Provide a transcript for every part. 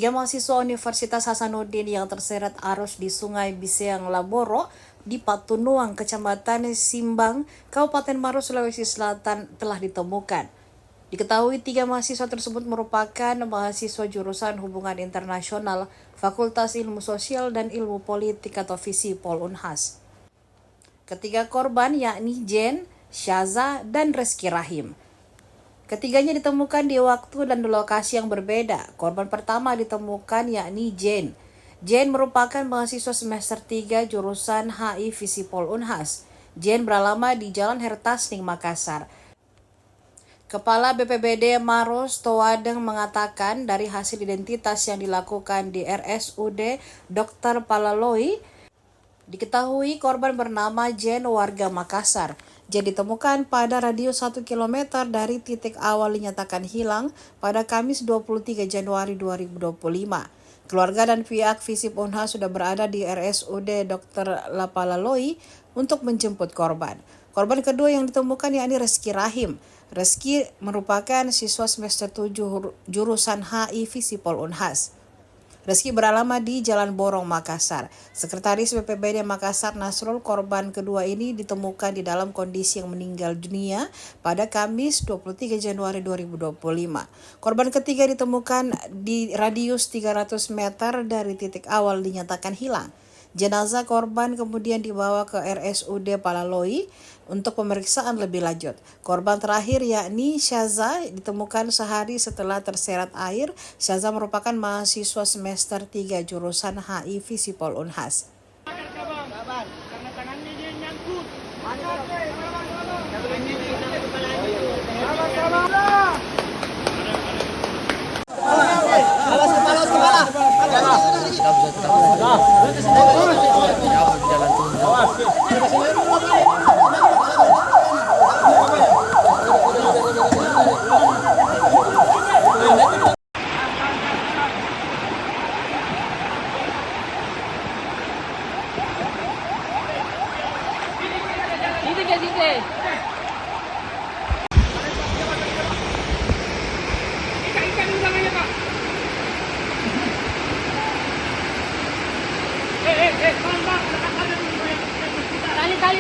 Tiga mahasiswa Universitas Hasanuddin yang terseret arus di Sungai Biseang Laboro di Patunuang, Kecamatan Simbang, Kabupaten Maros, Sulawesi Selatan telah ditemukan. Diketahui tiga mahasiswa tersebut merupakan mahasiswa jurusan Hubungan Internasional, Fakultas Ilmu Sosial dan Ilmu Politik atau Visipol Unhas. Ketiga korban yakni Jen, Syaza, dan Reski Rahim. Ketiganya ditemukan di waktu dan di lokasi yang berbeda. Korban pertama ditemukan yakni Jen. Jen merupakan mahasiswa semester 3 jurusan HI Visipol Unhas. Jen beralama di Jalan Hertasning, Makassar. Kepala BPBD Maros Towadeng mengatakan dari hasil identitas yang dilakukan di RSUD Dr. Palaloi, diketahui korban bernama Jen warga Makassar. Jen ditemukan pada radius 1 km dari titik awal dinyatakan hilang pada Kamis 23 Januari 2025. Keluarga dan pihak Visip Unhas sudah berada di RSUD Dr. Palaloi untuk menjemput korban. Korban kedua yang ditemukan yakni Reski Rahim. Reski merupakan siswa semester 7 jurusan HI Visipol Unhas. Reski beralama di Jalan Borong, Makassar. Sekretaris BPBD Makassar Nasrul, korban kedua ini ditemukan di dalam kondisi yang meninggal dunia pada Kamis 23 Januari 2025. Korban ketiga ditemukan di radius 300 meter dari titik awal dinyatakan hilang. Jenazah korban kemudian dibawa ke RSUD Palaloi untuk pemeriksaan lebih lanjut. Korban terakhir yakni Syaza ditemukan sehari setelah terseret air. Syaza merupakan mahasiswa semester 3 jurusan HI Visipol Unhas.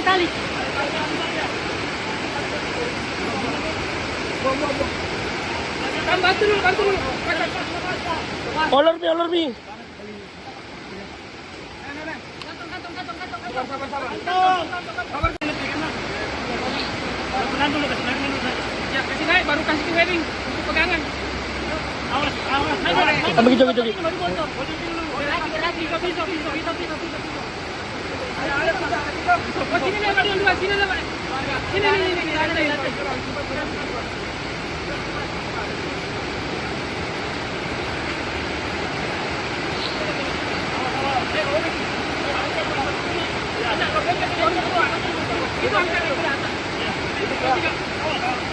Tali. Bantu dulu. Olor mi. Ya, kasih naik baru kasih ke wedding untuk pegangan. Awas. Ambil jogi.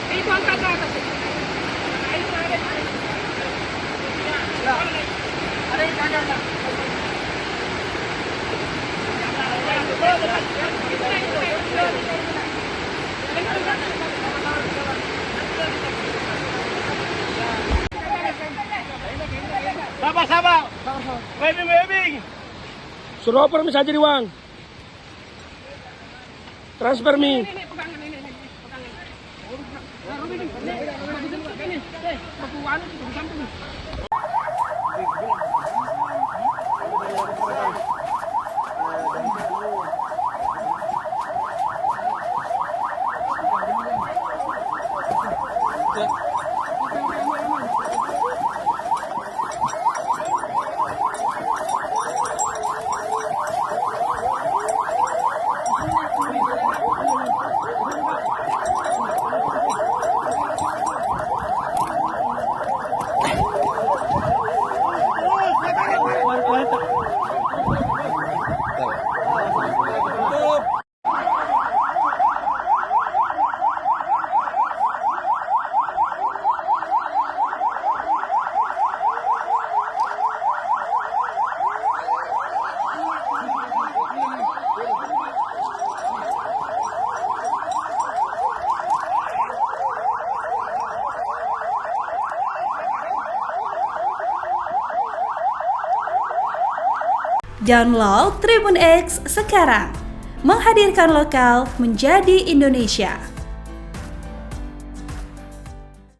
Itu angkat ke atas. Ada di kanan. Sabar. Waving. Suruh oper mi saja di uang. Transfer mi. Download Tribun X sekarang. Menghadirkan lokal menjadi Indonesia.